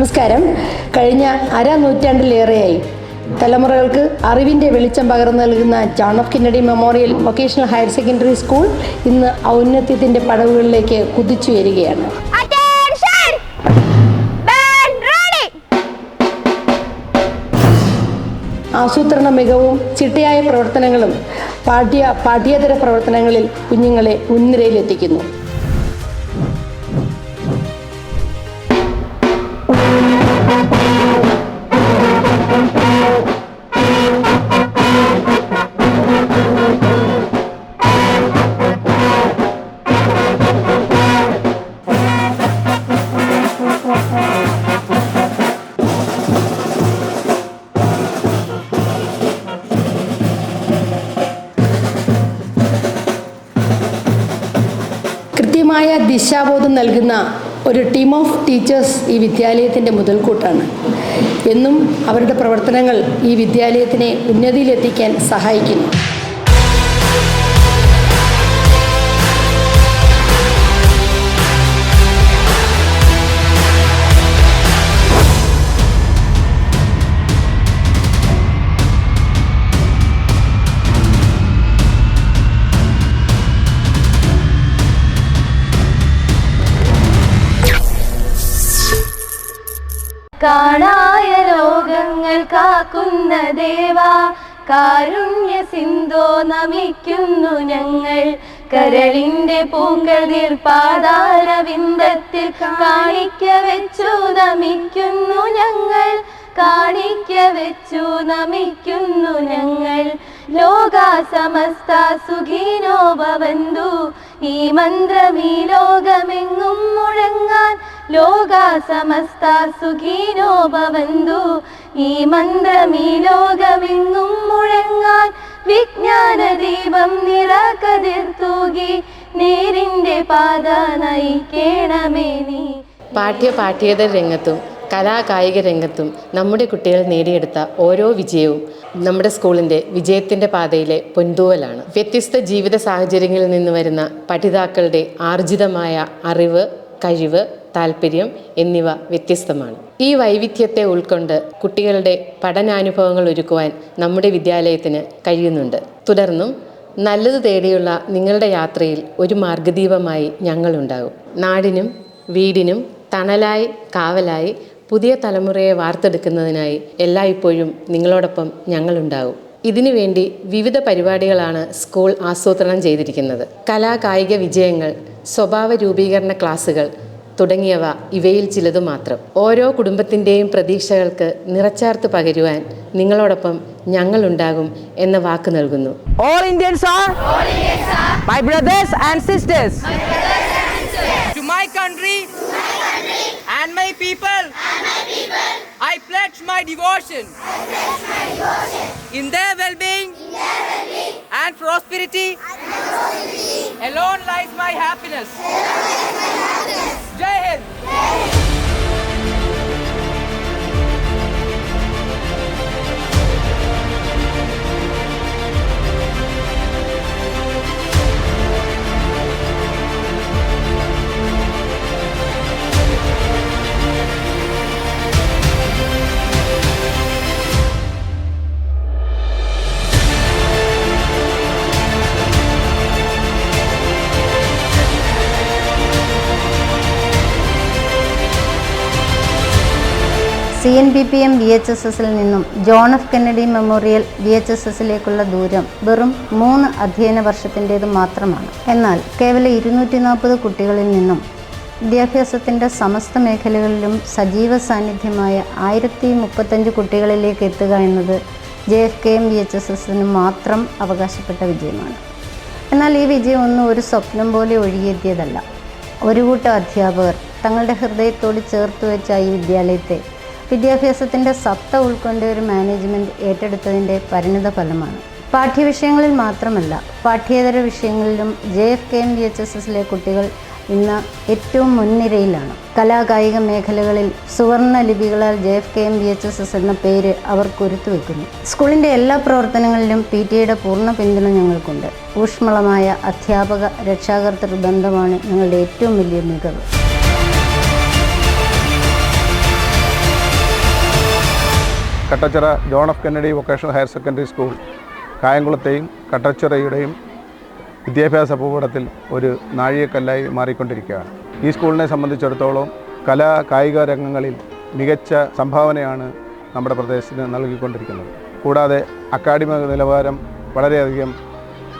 നമസ്കാരം. കഴിഞ്ഞ അരനൂറ്റാണ്ടിലേറെയായി തലമുറകൾക്ക് അറിവിൻ്റെ വെളിച്ചം പകർന്നു നൽകുന്ന John F Kennedy memorial vocational higher secondary school ഇന്ന് ഔന്നത്യത്തിൻ്റെ പടവുകളിലേക്ക് കുതിച്ചുയരുകയാണ്. ആസൂത്രണ മികവും ചിട്ടയായ പ്രവർത്തനങ്ങളും പാഠ്യേതര പ്രവർത്തനങ്ങളിൽ കുഞ്ഞുങ്ങളെ മുൻനിരയിലെത്തിക്കുന്നു. കൃത്യമായ ദിശാബോധം നൽകുന്ന ഒരു ടീം ഓഫ് ടീച്ചേഴ്സ് ഈ വിദ്യാലയത്തിൻ്റെ മുതൽക്കൂട്ടാണ്. എന്നും അവരുടെ പ്രവർത്തനങ്ങൾ ഈ വിദ്യാലയത്തിനെ ഉന്നതിയിലെത്തിക്കാൻ സഹായിക്കുന്നു. കാണായ ലോകങ്ങൾ കാക്കുന്ന ദേവാ, കാരുണ്യ സിന്ധോ നമിക്കുന്നു ഞങ്ങൾ. കരളിന്റെ പൂങ്കതിർ പാതാരവിന്ദത്തിൽ കാണിക്ക വെച്ചു നമിക്കുന്നു ഞങ്ങൾ. കാണിക്ക വെച്ചു നമിക്കുന്നു ഞങ്ങൾ. ലോകാ സമസ്ത സുഖീനോ ഭവന്തു, ഈ മന്ത്രം ഈ ലോകമെങ്ങും മുഴങ്ങാൻ. ലോകാ സമസ്ത സുഖീനോ ഭവന്തു, ഈ മന്ത്രം ഈ ലോകമെങ്ങും മുഴങ്ങാൻ. വിജ്ഞാന ദീപം നിറകതിർ തൂകി നേരിന്റെ പാത നയിക്കണമേ നീ. പാഠ്യേതര രംഗത്തും കലാകായിക രംഗത്തും നമ്മുടെ കുട്ടികൾ നേടിയെടുത്ത ഓരോ വിജയവും നമ്മുടെ സ്കൂളിൻ്റെ വിജയത്തിൻ്റെ പാതയിലെ പൊൻതൂവലാണ്. വ്യത്യസ്ത ജീവിത സാഹചര്യങ്ങളിൽ നിന്ന് വരുന്ന പഠിതാക്കളുടെ ആർജിതമായ അറിവ്, കഴിവ്, താല്പര്യം എന്നിവ വ്യത്യസ്തമാണ്. ഈ വൈവിധ്യത്തെ ഉൾക്കൊണ്ട് കുട്ടികളുടെ പഠനാനുഭവങ്ങൾ ഒരുക്കുവാൻ നമ്മുടെ വിദ്യാലയത്തിന് കഴിയുന്നുണ്ട്. തുടർന്നും നല്ലത് തേടിയുള്ള നിങ്ങളുടെ യാത്രയിൽ ഒരു മാർഗദീപമായി ഞങ്ങളുണ്ടാകും. നാടിനും വീടിനും തണലായി കാവലായി പുതിയ തലമുറയെ വാർത്തെടുക്കുന്നതിനായി എല്ലായ്പ്പോഴും നിങ്ങളോടൊപ്പം ഞങ്ങളുണ്ടാകും. ഇതിനുവേണ്ടി വിവിധ പരിപാടികളാണ് സ്കൂൾ ആസൂത്രണം ചെയ്തിരിക്കുന്നത്. കലാകായിക വിജയങ്ങൾ, സ്വഭാവ രൂപീകരണ ക്ലാസുകൾ തുടങ്ങിയവ ഇവയിൽ ചിലതു മാത്രം. ഓരോ കുടുംബത്തിൻ്റെയും പ്രതീക്ഷകൾക്ക് നിറച്ചാർത്ത് പകരുവാൻ നിങ്ങളോടൊപ്പം ഞങ്ങളുണ്ടാകും എന്ന വാക്ക് നൽകുന്നു. All Indians are my brothers and sisters. To my country and my people, I pledge my devotion. In their well-being and prosperity alone lies my happiness. Jai Hind. CNBPM VHSSൽ നിന്നും ജോൺ എഫ് കെന്നഡി മെമ്മോറിയൽ VHSSലേക്കുള്ള ദൂരം വെറും 3 അധ്യയന വർഷത്തിൻ്റേത് മാത്രമാണ്. എന്നാൽ കേവലം 240 കുട്ടികളിൽ നിന്നും വിദ്യാഭ്യാസത്തിൻ്റെ സമസ്ത മേഖലകളിലും സജീവ സാന്നിധ്യമായ 1035 കുട്ടികളിലേക്ക് എത്തുക എന്നത് JFKM VHSSന് മാത്രം അവകാശപ്പെട്ട വിജയമാണ്. എന്നാൽ ഈ വിജയം ഒന്നും ഒരു സ്വപ്നം പോലെ ഒഴുകിയെത്തിയതല്ല. ഒരു കൂട്ടം അധ്യാപകർ തങ്ങളുടെ ഹൃദയത്തോട് ചേർത്ത് വെച്ച ഈ വിദ്യാലയത്തെ വിദ്യാഭ്യാസത്തിൻ്റെ സത്ത ഉൾക്കൊണ്ട ഒരു മാനേജ്മെൻറ്റ് ഏറ്റെടുത്തതിൻ്റെ പരിണിത ഫലമാണ്. പാഠ്യവിഷയങ്ങളിൽ മാത്രമല്ല, പാഠ്യേതര വിഷയങ്ങളിലും JFKM VHSSലെ കുട്ടികൾ ഇന്ന് ഏറ്റവും മുൻനിരയിലാണ്. കലാകായിക മേഖലകളിൽ സുവർണ ലിപികളാൽ JFKM VHSS എന്ന പേര് അവർ കുരുത്തുവെക്കുന്നു. സ്കൂളിൻ്റെ എല്ലാ പ്രവർത്തനങ്ങളിലും PTA പൂർണ്ണ പിന്തുണ ഞങ്ങൾക്കുണ്ട്. ഊഷ്മളമായ അധ്യാപക രക്ഷാകർതൃ ബന്ധമാണ് ഞങ്ങളുടെ ഏറ്റവും വലിയ മികവ്. Kattachira John F Kennedy vocational higher secondary school കായംകുളത്തെയും കട്ടച്ചിറയുടെയും വിദ്യാഭ്യാസ ഭൂപടത്തിൽ ഒരു നാഴികക്കല്ലായി മാറിക്കൊണ്ടിരിക്കുകയാണ്. ഈ സ്കൂളിനെ സംബന്ധിച്ചിടത്തോളം കലാ കായിക രംഗങ്ങളിൽ മികച്ച സംഭാവനയാണ് നമ്മുടെ പ്രദേശത്തിന് നൽകിക്കൊണ്ടിരിക്കുന്നത്. കൂടാതെ അക്കാഡമിക് നിലവാരം വളരെയധികം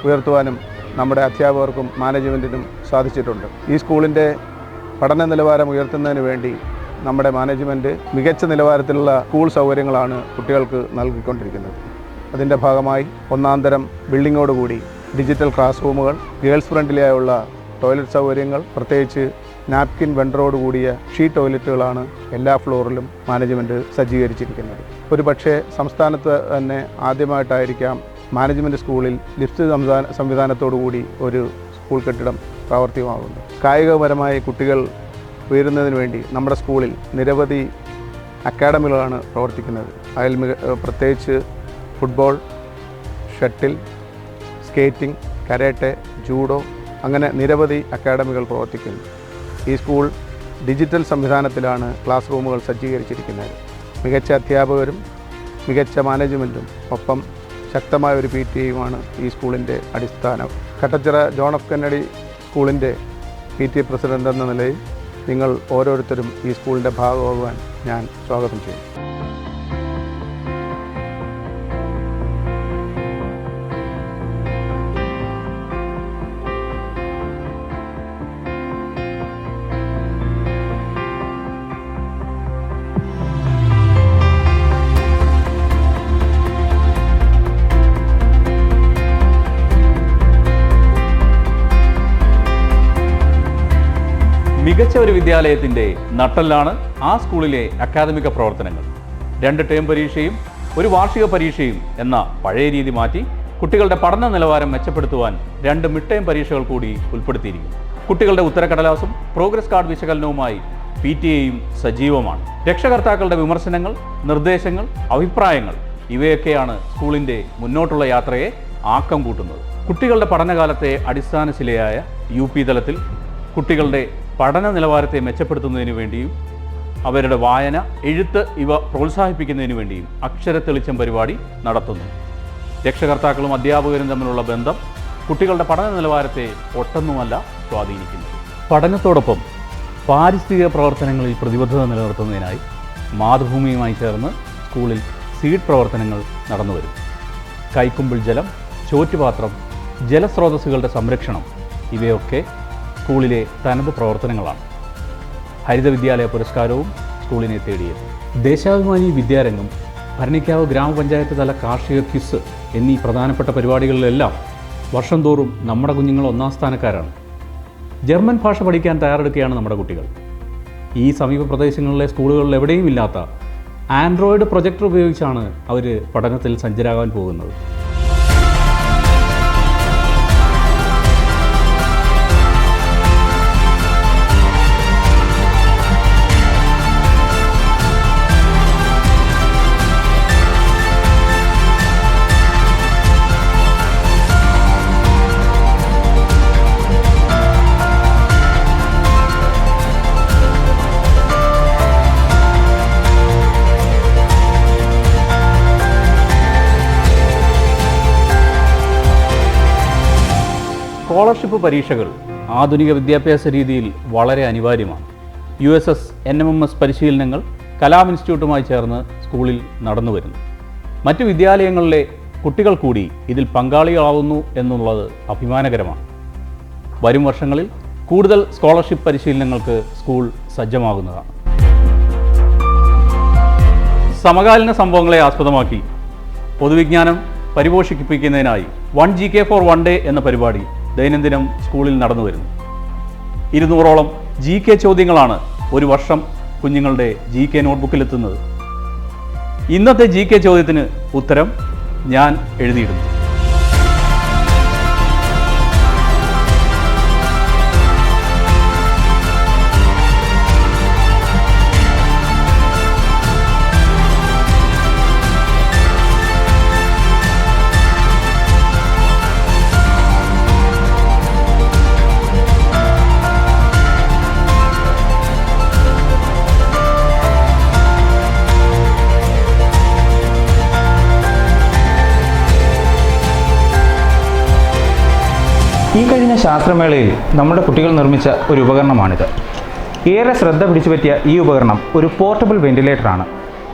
ഉയർത്തുവാനും നമ്മുടെ അധ്യാപകർക്കും മാനേജ്മെൻറ്റിനും സാധിച്ചിട്ടുണ്ട്. ഈ സ്കൂളിൻ്റെ പഠന നിലവാരം ഉയർത്തുന്നതിന് വേണ്ടി നമ്മുടെ മാനേജ്മെൻറ്റ് മികച്ച നിലവാരത്തിലുള്ള സ്കൂൾ സൗകര്യങ്ങളാണ് കുട്ടികൾക്ക് നൽകിക്കൊണ്ടിരിക്കുന്നത്. അതിൻ്റെ ഭാഗമായി ഒന്നാന്തരം ബിൽഡിങ്ങോടുകൂടി ഡിജിറ്റൽ ക്ലാസ് റൂമുകൾ, ഗേൾസ് ഫ്രണ്ട്ലിയായുള്ള ടോയ്ലറ്റ് സൗകര്യങ്ങൾ, പ്രത്യേകിച്ച് നാപ്കിൻ വെണ്ടറോട് കൂടിയ ഷീറ്റ് ടോയ്ലറ്റുകളാണ് എല്ലാ ഫ്ലോറിലും മാനേജ്മെൻറ്റ് സജ്ജീകരിച്ചിരിക്കുന്നത്. ഒരു പക്ഷേ സംസ്ഥാനത്ത് തന്നെ ആദ്യമായിട്ടായിരിക്കാം മാനേജ്മെൻറ്റ് സ്കൂളിൽ ലിഫ്റ്റ് സംവിധാനത്തോടു കൂടി ഒരു സ്കൂൾ കെട്ടിടം പ്രാവർത്തികമാകുന്നു. കായികപരമായി കുട്ടികൾ ഉയരുന്നതിന് വേണ്ടി നമ്മുടെ സ്കൂളിൽ നിരവധി അക്കാഡമികളാണ് പ്രവർത്തിക്കുന്നത്. അതിൽ പ്രത്യേകിച്ച് football, shuttle, skating, karate, judo അങ്ങനെ നിരവധി അക്കാഡമികൾ പ്രവർത്തിക്കുന്നു. ഈ സ്കൂൾ ഡിജിറ്റൽ സംവിധാനത്തിലാണ് ക്ലാസ് റൂമുകൾ സജ്ജീകരിച്ചിരിക്കുന്നത്. മികച്ച അധ്യാപകരും മികച്ച മാനേജ്മെൻറ്റും ഒപ്പം ശക്തമായ ഒരു PTA ഈ സ്കൂളിൻ്റെ അടിസ്ഥാനം. കട്ടച്ചിറ ജോൺ എഫ് കെന്നഡി സ്കൂളിൻ്റെ PTA പ്രസിഡൻ്റ് എന്ന നിലയിൽ നിങ്ങൾ ഓരോരുത്തരും ഈ സ്കൂളിൻ്റെ ഭാഗമാകുവാൻ ഞാൻ സ്വാഗതം ചെയ്യും. മികച്ച ഒരു വിദ്യാലയത്തിൻ്റെ നട്ടെല്ലാണ് ആ സ്കൂളിലെ അക്കാദമിക പ്രവർത്തനങ്ങൾ. 2 ടേം പരീക്ഷയും ഒരു വാർഷിക പരീക്ഷയും എന്ന പഴയ രീതി മാറ്റി കുട്ടികളുടെ പഠന നിലവാരം മെച്ചപ്പെടുത്തുവാൻ 2 മിഡ് ടേം പരീക്ഷകൾ കൂടി ഉൾപ്പെടുത്തിയിരിക്കുന്നു. കുട്ടികളുടെ ഉത്തരക്കടലാസും പ്രോഗ്രസ് കാർഡ് വിശകലനവുമായി PTA-യും സജീവമാണ്. രക്ഷകർത്താക്കളുടെ വിമർശനങ്ങൾ, നിർദ്ദേശങ്ങൾ, അഭിപ്രായങ്ങൾ ഇവയൊക്കെയാണ് സ്കൂളിൻ്റെ മുന്നോട്ടുള്ള യാത്രയെ ആക്കം കൂട്ടുന്നത്. കുട്ടികളുടെ പഠനകാലത്തെ അടിസ്ഥാന ശിലയായ UP തലത്തിൽ കുട്ടികളുടെ പഠന നിലവാരത്തെ മെച്ചപ്പെടുത്തുന്നതിന് വേണ്ടിയും അവരുടെ വായന, എഴുത്ത് ഇവ പ്രോത്സാഹിപ്പിക്കുന്നതിന് വേണ്ടിയും അക്ഷരത്തെളിച്ചം പരിപാടി നടത്തുന്നു. രക്ഷകർത്താക്കളും അധ്യാപകരും തമ്മിലുള്ള ബന്ധം കുട്ടികളുടെ പഠന നിലവാരത്തെ ഒട്ടൊന്നുമല്ല സ്വാധീനിക്കുന്നത്. പഠനത്തോടൊപ്പം പാരിസ്ഥിതിക പ്രവർത്തനങ്ങളിൽ പ്രതിബദ്ധത നിലനിർത്തുന്നതിനായി മാതൃഭൂമിയുമായി ചേർന്ന് സ്കൂളിൽ സീഡ് പ്രവർത്തനങ്ങൾ നടന്നുവരും. കൈക്കുമ്പിൾ ജലം, ചോറ്റുപാത്രം, ജലസ്രോതസ്സുകളുടെ സംരക്ഷണം ഇവയൊക്കെ സ്കൂളിലെ തനത് പ്രവർത്തനങ്ങളാണ്. ഹരിത വിദ്യാലയ പുരസ്കാരവും സ്കൂളിനെ തേടിയെത്തി. ദേശാഭിമാനി വിദ്യാരംഗം, ഭരണിക്കാവ് ഗ്രാമപഞ്ചായത്ത് തല കാർഷിക ക്വിസ് എന്നീ പ്രധാനപ്പെട്ട പരിപാടികളിലെല്ലാം വർഷം തോറും നമ്മുടെ കുഞ്ഞുങ്ങൾ 1ാം സ്ഥാനക്കാരാണ്. ജർമ്മൻ ഭാഷ പഠിക്കാൻ തയ്യാറെടുക്കുകയാണ് നമ്മുടെ കുട്ടികൾ. ഈ സമീപ പ്രദേശങ്ങളിലെ സ്കൂളുകളിൽ എവിടെയും ഇല്ലാത്ത ആൻഡ്രോയിഡ് പ്രൊജക്ടർ ഉപയോഗിച്ചാണ് അവർ പഠനത്തിൽ സജ്ജരാകാൻ പോകുന്നത്. സ്കോളർഷിപ്പ് പരീക്ഷകൾ ആധുനിക വിദ്യാഭ്യാസ രീതിയിൽ വളരെ അനിവാര്യമാണ്. USS NMMS പരിശീലനങ്ങൾ കലാം ഇൻസ്റ്റിറ്റ്യൂട്ടുമായി ചേർന്ന് സ്കൂളിൽ നടന്നു വരുന്നു. മറ്റു വിദ്യാലയങ്ങളിലെ കുട്ടികൾ കൂടി ഇതിൽ പങ്കാളികളാവുന്നു എന്നുള്ളത് അഭിമാനകരമാണ്. വരും വർഷങ്ങളിൽ കൂടുതൽ സ്കോളർഷിപ്പ് പരിശീലനങ്ങൾക്ക് സ്കൂൾ സജ്ജമാകുന്നതാണ്. സമകാലീന സംഭവങ്ങളെ ആസ്പദമാക്കി പൊതുവിജ്ഞാനം പരിപോഷിപ്പിക്കുന്നതിനായി 1 GK for 1 day എന്ന പരിപാടി ദൈനംദിനം സ്കൂളിൽ നടന്നു വരുന്നു. 200ഓളം GK ചോദ്യങ്ങളാണ് ഒരു വർഷം കുഞ്ഞുങ്ങളുടെ GK നോട്ട്ബുക്കിലെത്തുന്നത്. ഇന്നത്തെ GK ചോദ്യത്തിന് ഉത്തരം ഞാൻ എഴുതിയിടുന്നു. ഈ കഴിഞ്ഞ ശാസ്ത്രമേളയിൽ നമ്മുടെ കുട്ടികൾ നിർമ്മിച്ച ഒരു ഉപകരണമാണിത്. ഏറെ ശ്രദ്ധ പിടിച്ചുപറ്റിയ ഈ ഉപകരണം ഒരു പോർട്ടബിൾ വെന്റിലേറ്ററാണ്.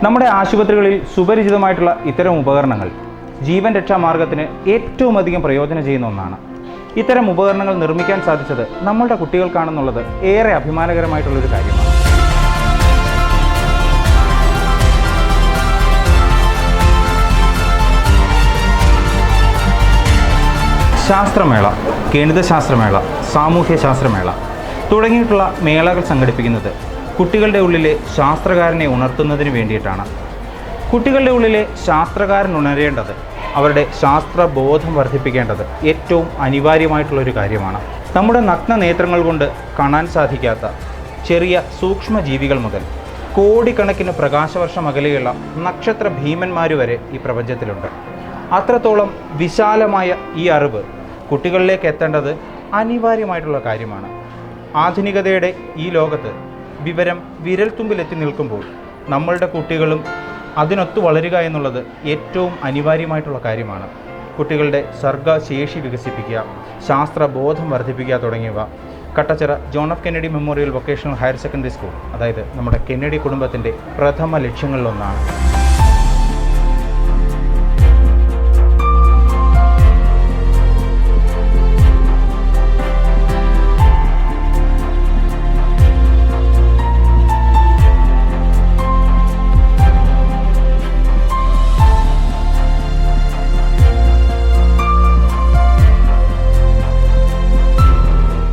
നമ്മുടെ ആശുപത്രികളിൽ സുപരിചിതമായിട്ടുള്ള ഇത്തരം ഉപകരണങ്ങൾ ജീവൻ രക്ഷാ മാർഗത്തിന് ഏറ്റവും അധികം പ്രയോജനം ചെയ്യുന്ന ഒന്നാണ്. ഇത്തരം ഉപകരണങ്ങൾ നിർമ്മിക്കാൻ സാധിച്ചത് നമ്മളുടെ കുട്ടികൾക്കാണെന്നുള്ളത് ഏറെ അഭിമാനകരമായിട്ടുള്ളൊരു കാര്യമാണ്. ശാസ്ത്രമേള, ഗണിതശാസ്ത്രമേള, സാമൂഹ്യ ശാസ്ത്രമേള തുടങ്ങിയിട്ടുള്ള മേളകൾ സംഘടിപ്പിക്കുന്നത് കുട്ടികളുടെ ഉള്ളിലെ ശാസ്ത്രകാരനെ ഉണർത്തുന്നതിന് വേണ്ടിയിട്ടാണ്. കുട്ടികളുടെ ഉള്ളിലെ ശാസ്ത്രകാരൻ ഉണരേണ്ടത്, അവരുടെ ശാസ്ത്രബോധം വർദ്ധിപ്പിക്കേണ്ടത് ഏറ്റവും അനിവാര്യമായിട്ടുള്ളൊരു കാര്യമാണ്. നമ്മുടെ നഗ്ന നേത്രങ്ങൾ കൊണ്ട് കാണാൻ സാധിക്കാത്ത ചെറിയ സൂക്ഷ്മജീവികൾ മുതൽ കോടിക്കണക്കിന് പ്രകാശവർഷം അകലെയുള്ള നക്ഷത്ര ഭീമന്മാർ വരെ ഈ പ്രപഞ്ചത്തിലുണ്ട്. അത്രത്തോളം വിശാലമായ ഈ അറിവ് കുട്ടികളിലേക്ക് എത്തേണ്ടത് അനിവാര്യമായിട്ടുള്ള കാര്യമാണ്. ആധുനികതയുടെ ഈ ലോകത്ത് വിവരം വിരൽത്തുമ്പിലെത്തി നിൽക്കുമ്പോൾ നമ്മളുടെ കുട്ടികളും അതിനൊത്തു വളരുക എന്നുള്ളത് ഏറ്റവും അനിവാര്യമായിട്ടുള്ള കാര്യമാണ്. കുട്ടികളുടെ സർഗശേഷി വികസിപ്പിക്കുക, ശാസ്ത്രബോധം വർദ്ധിപ്പിക്കുക തുടങ്ങിയവ Kattachira John F Kennedy memorial vocational higher secondary school, അതായത് നമ്മുടെ കെന്നഡി കുടുംബത്തിൻ്റെ പ്രഥമ ലക്ഷ്യങ്ങളിലൊന്നാണ്.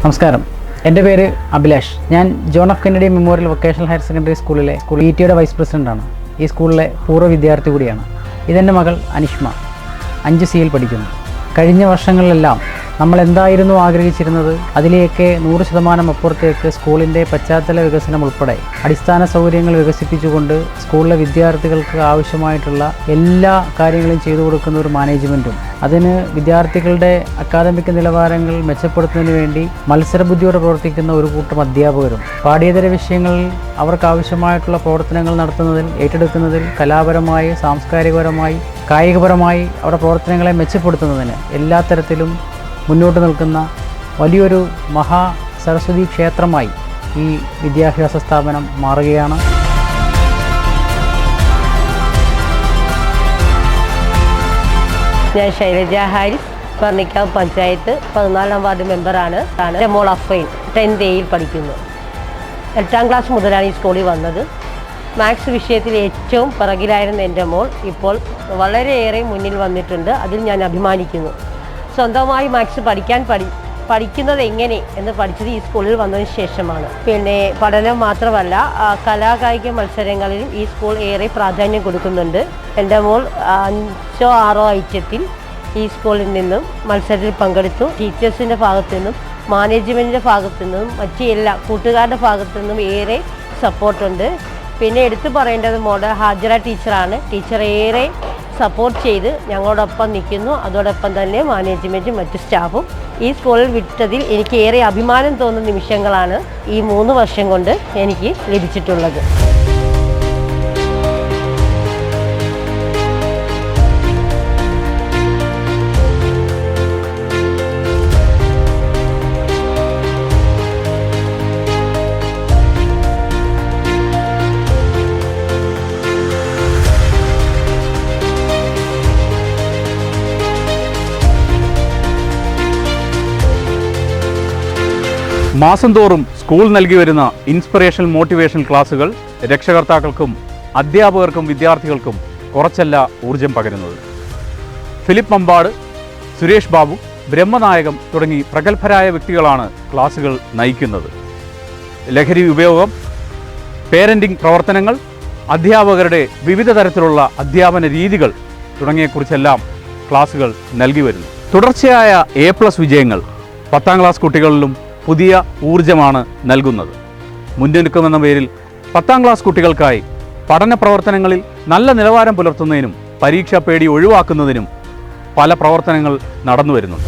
നമസ്കാരം, എൻ്റെ പേര് അഭിലാഷ്. ഞാൻ John F Kennedy memorial vocational higher secondary സ്കൂളിലെ PTA വൈസ് പ്രസിഡൻ്റാണ്. ഈ സ്കൂളിലെ പൂർവ്വ വിദ്യാർത്ഥി കൂടിയാണ്. ഇതെൻ്റെ മകൾ അനിഷ്മ, 5C പഠിക്കുന്നു. കഴിഞ്ഞ വർഷങ്ങളിലെല്ലാം നമ്മൾ എന്തായിരുന്നു ആഗ്രഹിച്ചിരുന്നത്, അതിലേക്ക് 100% അപ്പുറത്തേക്ക് സ്കൂളിൻ്റെ പശ്ചാത്തല വികസനം ഉൾപ്പെടെ അടിസ്ഥാന സൗകര്യങ്ങൾ വികസിപ്പിച്ചുകൊണ്ട് സ്കൂളിലെ വിദ്യാർത്ഥികൾക്ക് ആവശ്യമായിട്ടുള്ള എല്ലാ കാര്യങ്ങളും ചെയ്തു കൊടുക്കുന്ന ഒരു മാനേജ്മെൻറ്റും, അതിന് വിദ്യാർത്ഥികളുടെ അക്കാദമിക് നിലവാരങ്ങൾ മെച്ചപ്പെടുത്തുന്നതിന് വേണ്ടി മത്സരബുദ്ധിയോടെ പ്രവർത്തിക്കുന്ന ഒരു കൂട്ടം അധ്യാപകരും, പാഠ്യേതര വിഷയങ്ങളിൽ അവർക്കാവശ്യമായിട്ടുള്ള പ്രവർത്തനങ്ങൾ നടത്തുന്നതിൽ, ഏറ്റെടുക്കുന്നതിൽ, കലാപരമായി, സാംസ്കാരികപരമായി, കായികപരമായി അവിടെ പ്രവർത്തനങ്ങളെ മെച്ചപ്പെടുത്തുന്നതിന് എല്ലാ തരത്തിലും മുന്നോട്ട് നിൽക്കുന്ന വലിയൊരു മഹാ സരസ്വതി ക്ഷേത്രമായി ഈ വിദ്യാഭ്യാസ സ്ഥാപനം മാറുകയാണ്. ഞാൻ ശൈലജ ഹാരിസ്, പറണിക്കാവ് പഞ്ചായത്ത് 14ാം വാർഡ് മെമ്പറാണ്. എൻ്റെ മോൾ അഫ്രീൻ 10th A പഠിക്കുന്നു. 8ാം ക്ലാസ് മുതലാണ് ഈ സ്കൂളിൽ വന്നത്. മാത്സ് വിഷയത്തിൽ ഏറ്റവും പിറകിലായിരുന്ന എൻ്റെ മോൾ ഇപ്പോൾ വളരെയേറെ മുന്നിൽ വന്നിട്ടുണ്ട്. അതിൽ ഞാൻ അഭിമാനിക്കുന്നു. സ്വന്തമായി മാത്സ് പഠിക്കുന്നത് എങ്ങനെ എന്ന് പഠിച്ചത് ഈ സ്കൂളിൽ വന്നതിന് ശേഷമാണ്. പിന്നെ പഠനം മാത്രമല്ല, കലാകായിക മത്സരങ്ങളിലും ഈ സ്കൂൾ ഏറെ പ്രാധാന്യം കൊടുക്കുന്നുണ്ട്. എൻ്റെ മോൾ 5 or 6 ഐറ്റത്തിൽ ഈ സ്കൂളിൽ നിന്നും മത്സരത്തിൽ പങ്കെടുത്തു. ടീച്ചേഴ്സിൻ്റെ ഭാഗത്തു നിന്നും, മാനേജ്മെൻറ്റിൻ്റെ ഭാഗത്തു നിന്നും, മറ്റ് എല്ലാ കൂട്ടുകാരുടെ ഭാഗത്തു നിന്നും ഏറെ സപ്പോർട്ടുണ്ട്. പിന്നെ എടുത്തു പറയേണ്ടത് മോളുടെ ഹാജറ ടീച്ചറാണ്. ടീച്ചർ ഏറെ സപ്പോർട്ട് ചെയ്ത് ഞങ്ങളോടൊപ്പം നിൽക്കുന്നു. അതോടൊപ്പം തന്നെ മാനേജ്മെൻറ്റും മറ്റു സ്റ്റാഫും. ഈ സ്കൂളിൽ വിട്ടതിൽ എനിക്ക് ഏറെ അഭിമാനം തോന്നുന്ന നിമിഷങ്ങളാണ് ഈ 3 വർഷം കൊണ്ട് എനിക്ക് ലഭിച്ചിട്ടുള്ളത്. മാസം തോറും സ്കൂൾ നൽകി വരുന്ന ഇൻസ്പിറേഷണൽ മോട്ടിവേഷൻ ക്ലാസുകൾ രക്ഷകർത്താക്കൾക്കും അധ്യാപകർക്കും വിദ്യാർത്ഥികൾക്കും കുറച്ചല്ല ഊർജം പകരുന്നത്. ഫിലിപ്പ് മമ്പാട്, സുരേഷ് ബാബു, ബ്രഹ്മനായകം തുടങ്ങി പ്രഗത്ഭരായ വ്യക്തികളാണ് ക്ലാസുകൾ നയിക്കുന്നത്. ലഹരി ഉപയോഗം, പേരൻറ്റിംഗ് പ്രവർത്തനങ്ങൾ, അധ്യാപകരുടെ വിവിധ തരത്തിലുള്ള അധ്യാപന രീതികൾ തുടങ്ങിയക്കുറിച്ചെല്ലാം ക്ലാസുകൾ നൽകി വരുന്നു. തുടർച്ചയായ A+ വിജയങ്ങൾ 10ാം ക്ലാസ് കുട്ടികളിലും പുതിയ ഊർജമാണ് നൽകുന്നത്. മുന്നൊരുക്കമെന്ന പേരിൽ 10ാം ക്ലാസ് കുട്ടികൾക്കായി പഠന പ്രവർത്തനങ്ങളിൽ നല്ല നിലവാരം പുലർത്തുന്നതിനും പരീക്ഷാ പേടി ഒഴിവാക്കുന്നതിനും പല പ്രവർത്തനങ്ങൾ നടന്നു വരുന്നുണ്ട്.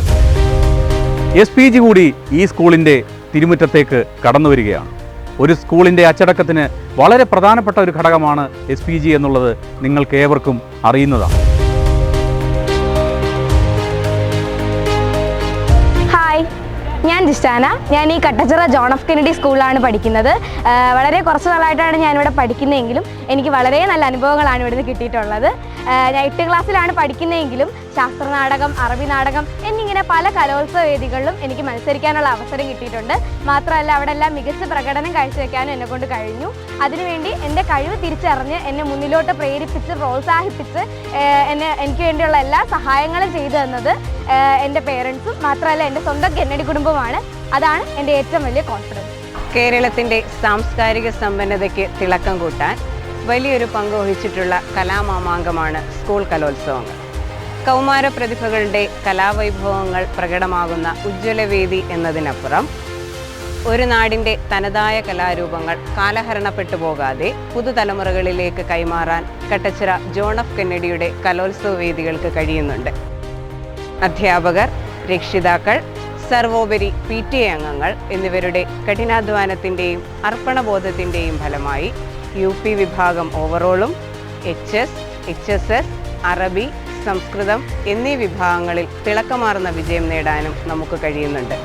SPG കൂടി ഈ സ്കൂളിൻ്റെ തിരുമുറ്റത്തേക്ക് കടന്നു വരികയാണ്. ഒരു സ്കൂളിൻ്റെ അച്ചടക്കത്തിന് വളരെ പ്രധാനപ്പെട്ട ഒരു ഘടകമാണ് SPG എന്നുള്ളത് നിങ്ങൾക്ക് ഏവർക്കും അറിയുന്നതാണ്. ഹായ്, ജിഷ്ടാന. ഞാൻ ഈ കട്ടച്ചിറ ജോൺ എഫ് കെന്നഡി സ്കൂളിലാണ് പഠിക്കുന്നത്. വളരെ കുറച്ച് നാളായിട്ടാണ് ഞാനിവിടെ പഠിക്കുന്നതെങ്കിലും എനിക്ക് വളരെ നല്ല അനുഭവങ്ങളാണ് ഇവിടുന്ന് കിട്ടിയിട്ടുള്ളത്. ഞാൻ 8th ക്ലാസ്സിലാണ് പഠിക്കുന്നതെങ്കിലും ശാസ്ത്രനാടകം, അറബി നാടകം എന്നിങ്ങനെ പല കലോത്സവ വേദികളിലും എനിക്ക് മത്സരിക്കാനുള്ള അവസരം കിട്ടിയിട്ടുണ്ട്. മാത്രമല്ല അവിടെ എല്ലാം മികച്ച പ്രകടനം കാഴ്ചവെക്കാനും എന്നെക്കൊണ്ട് കഴിഞ്ഞു. അതിനുവേണ്ടി എൻ്റെ കഴിവ് തിരിച്ചറിഞ്ഞ് എന്നെ മുന്നിലോട്ട് പ്രേരിപ്പിച്ച് പ്രോത്സാഹിപ്പിച്ച് എനിക്ക് വേണ്ടിയുള്ള എല്ലാ സഹായങ്ങളും ചെയ്തു തന്നത് എൻ്റെ പേരൻസും മാത്രമല്ല എൻ്റെ സ്വന്തം കെന്നഡി കുടുംബമാണ്. അതാണ് എൻ്റെ ഏറ്റവും വലിയ കോൺഫിഡൻസ്. കേരളത്തിൻ്റെ സാംസ്കാരിക സമ്പന്നതയ്ക്ക് തിളക്കം കൂട്ടാൻ വലിയൊരു പങ്ക് വഹിച്ചിട്ടുള്ള കലാമാമാങ്കമാണ് സ്കൂൾ കലോത്സവങ്ങൾ. കൗമാര പ്രതിഭകളുടെ കലാവൈഭവങ്ങൾ പ്രകടമാകുന്ന ഉജ്ജ്വലവേദി എന്നതിനപ്പുറം ഒരു നാടിൻ്റെ തനതായ കലാരൂപങ്ങൾ കാലഹരണപ്പെട്ടു പോകാതെ പുതുതലമുറകളിലേക്ക് കൈമാറാൻ കട്ടച്ചിറ ജോൺ എഫ് കെന്നഡിയുടെ കലോത്സവ വേദികൾക്ക് കഴിയുന്നുണ്ട്. അധ്യാപകർ, രക്ഷിതാക്കൾ, സർവോപരി PTA അംഗങ്ങൾ എന്നിവരുടെ കഠിനാധ്വാനത്തിൻ്റെയും അർപ്പണബോധത്തിൻ്റെയും ഫലമായി UP വിഭാഗം ഓവറോളും HS, HSS, അറബി, സംസ്കൃതം എന്നീ വിഭാഗങ്ങളിൽ തിളക്കമാർന്ന വിജയം നേടാനും നമുക്ക് കഴിയുന്നുണ്ട്.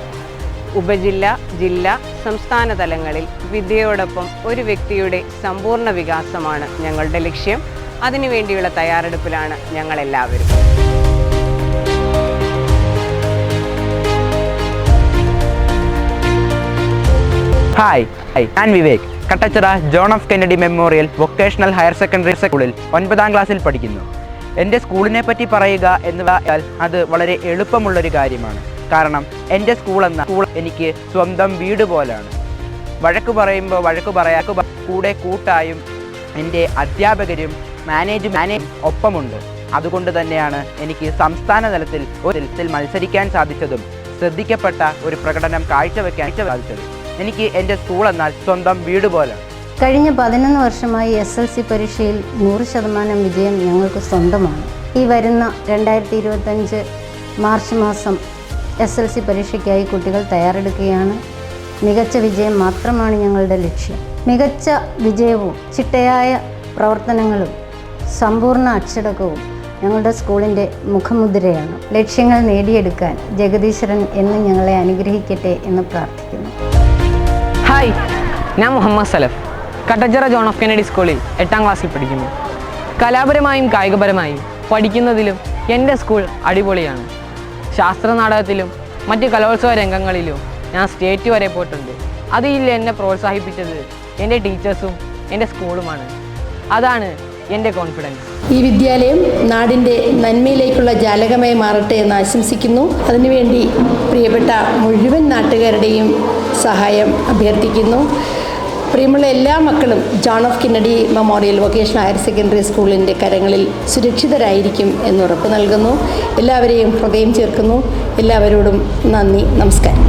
ഉപജില്ല, ജില്ല, സംസ്ഥാന തലങ്ങളിൽ വിദ്യയോടൊപ്പം ഒരു വ്യക്തിയുടെ സമ്പൂർണ്ണ വികാസമാണ് ഞങ്ങളുടെ ലക്ഷ്യം. അതിനുവേണ്ടിയുള്ള തയ്യാറെടുപ്പിലാണ് ഞങ്ങളെല്ലാവരും. ഹായ്, ഞാൻ Vivek. Kattachira John F Kennedy memorial vocational higher secondary സ്കൂളിൽ 9ാം ക്ലാസ്സിൽ പഠിക്കുന്നു. എൻ്റെ സ്കൂളിനെ പറ്റി പറയുക എന്ന് പറഞ്ഞാൽ അത് വളരെ എളുപ്പമുള്ളൊരു കാര്യമാണ്. കാരണം എൻ്റെ സ്കൂൾ എനിക്ക് സ്വന്തം വീട് പോലാണ്. വഴക്ക് പറയുമ്പോൾ വഴക്ക് പറയാൻ കൂടെ കൂട്ടായും എൻ്റെ അധ്യാപകരും മാനേജ്മെൻറ്റും ഒപ്പമുണ്ട്. അതുകൊണ്ട് തന്നെയാണ് എനിക്ക് സംസ്ഥാന തലത്തിൽ മത്സരിക്കാൻ സാധിച്ചതും ശ്രദ്ധിക്കപ്പെട്ട ഒരു പ്രകടനം കാഴ്ചവെക്കാൻ സാധിച്ചതും. എനിക്ക് എൻ്റെ സ്കൂൾ എന്നാൽ സ്വന്തം വീട് പോലെ. കഴിഞ്ഞ 11 വർഷമായി SLC പരീക്ഷയിൽ 100% വിജയം ഞങ്ങൾക്ക് സ്വന്തമാണ്. ഈ വരുന്ന 2025 മാർച്ച് മാസം SLC പരീക്ഷയ്ക്കായി കുട്ടികൾ തയ്യാറെടുക്കുകയാണ്. മികച്ച വിജയം മാത്രമാണ് ഞങ്ങളുടെ ലക്ഷ്യം. മികച്ച വിജയവും ചിട്ടയായ പ്രവർത്തനങ്ങളും സമ്പൂർണ്ണ അച്ചടക്കവും ഞങ്ങളുടെ സ്കൂളിൻ്റെ മുഖമുദ്രയാണ്. ലക്ഷ്യങ്ങൾ നേടിയെടുക്കാൻ ജഗദീശ്വരൻ എന്നും ഞങ്ങളെ അനുഗ്രഹിക്കട്ടെ എന്ന് പ്രാർത്ഥിക്കുന്നു. ഹായ്, ഞാൻ Muhammad Salaf. Kattachira John F Kennedy സ്കൂളിൽ 8ാം ക്ലാസ്സിൽ പഠിക്കുന്നു. കലാപരമായും കായികപരമായും പഠിക്കുന്നതിലും എൻ്റെ സ്കൂൾ അടിപൊളിയാണ്. ശാസ്ത്രനാടകത്തിലും മറ്റ് കലോത്സവ രംഗങ്ങളിലും ഞാൻ സ്റ്റേറ്റ് വരെ പോയിട്ടുണ്ട്. അതിൽ എന്നെ പ്രോത്സാഹിപ്പിച്ചത് എൻ്റെ ടീച്ചേഴ്സും എൻ്റെ സ്കൂളുമാണ്. അതാണ് എൻ്റെ കോൺഫിഡൻസ്. ഈ വിദ്യാലയം നാടിൻ്റെ നന്മയിലേക്കുള്ള ജാലകമായി മാറട്ടെ എന്ന് ആശംസിക്കുന്നു. അതിനുവേണ്ടി പ്രിയപ്പെട്ട മുഴുവൻ നാട്ടുകാരുടെയും സഹായം അഭ്യർത്ഥിക്കുന്നു. പ്രിയമുള്ള എല്ലാ മക്കളും John F Kennedy memorial vocational higher secondary സ്കൂളിൻ്റെ കരങ്ങളിൽ സുരക്ഷിതരായിരിക്കും എന്നുറപ്പ് നൽകുന്നു. എല്ലാവരെയും ഹൃദയം ചേർക്കുന്നു. എല്ലാവരോടും നന്ദി, നമസ്കാരം.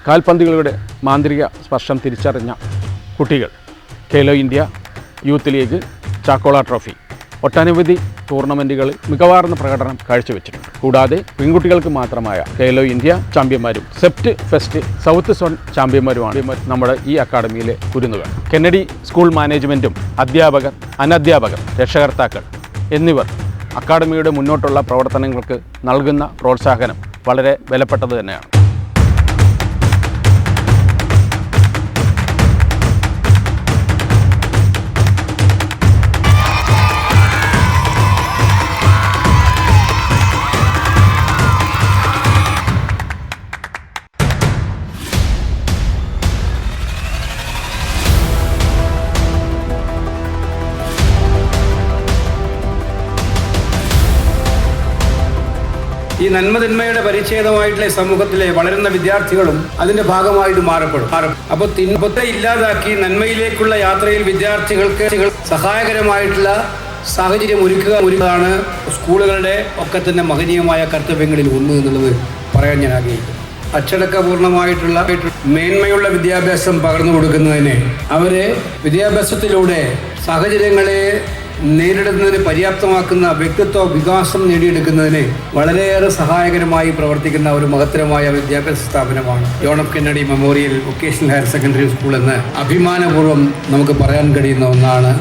കാൽപന്തുകളുടെ മാന്ത്രിക സ്പർശം തിരിച്ചറിഞ്ഞ കുട്ടികൾ Khelo India, youth league, Chakkola trophy ഒട്ടനവധി ടൂർണമെൻറ്റുകളിൽ മികവാർന്ന പ്രകടനം കാഴ്ചവെച്ചിട്ടുണ്ട്. കൂടാതെ പെൺകുട്ടികൾക്ക് മാത്രമായ ഖേലോ ഇന്ത്യ ചാമ്പ്യന്മാരും സെപ്റ്റ് ഫെസ്റ്റ് സൗത്ത് സോൺ ചാമ്പ്യന്മാരുമാണ് നമ്മുടെ ഈ അക്കാഡമിയിലെ കുരുന്നുകൾ. കെന്നഡി സ്കൂൾ മാനേജ്മെൻറ്റും അധ്യാപകർ, അനധ്യാപകർ, രക്ഷകർത്താക്കൾ എന്നിവർ അക്കാഡമിയുടെ മുന്നോട്ടുള്ള പ്രവർത്തനങ്ങൾക്ക് നൽകുന്ന പ്രോത്സാഹനം വളരെ വിലപ്പെട്ടത് തന്നെയാണ്. ഈ നന്മതിന്മയുടെ പരിച്ഛേദമായിട്ടുള്ള സമൂഹത്തിലെ വളരുന്ന വിദ്യാർത്ഥികളും അതിൻ്റെ ഭാഗമായിട്ട് മാറപ്പെടും. അപ്പോൾ തിന്മത്തെ ഇല്ലാതാക്കി നന്മയിലേക്കുള്ള യാത്രയിൽ വിദ്യാർത്ഥികൾക്ക് സഹായകരമായിട്ടുള്ള സാഹചര്യം ഒരുക്കുകയാണ് സ്കൂളുകളുടെ ഒക്കെ തന്നെ മഹനീയമായ കർത്തവ്യങ്ങളിൽ ഒന്ന് എന്നുള്ളത് പറയാൻ ഞാൻ ആഗ്രഹിക്കുന്നു. അച്ചടക്കപൂർണമായിട്ടുള്ള മേന്മയുള്ള വിദ്യാഭ്യാസം പകർന്നു കൊടുക്കുന്നതിന് അവരെ വിദ്യാഭ്യാസത്തിലൂടെ സാഹചര്യങ്ങളെ നേരിടുന്നതിന് പര്യാപ്തമാക്കുന്ന വ്യക്തിത്വ വികാസം നേടിയെടുക്കുന്നതിന് വളരെയേറെ സഹായകരമായി പ്രവർത്തിക്കുന്ന ഒരു മഹത്തരമായ വിദ്യാഭ്യാസ സ്ഥാപനമാണ് John F Kennedy memorial vocational higher secondary school എന്ന് അഭിമാനപൂർവ്വം നമുക്ക് പറയാൻ കഴിയുന്ന ഒന്നാണ്.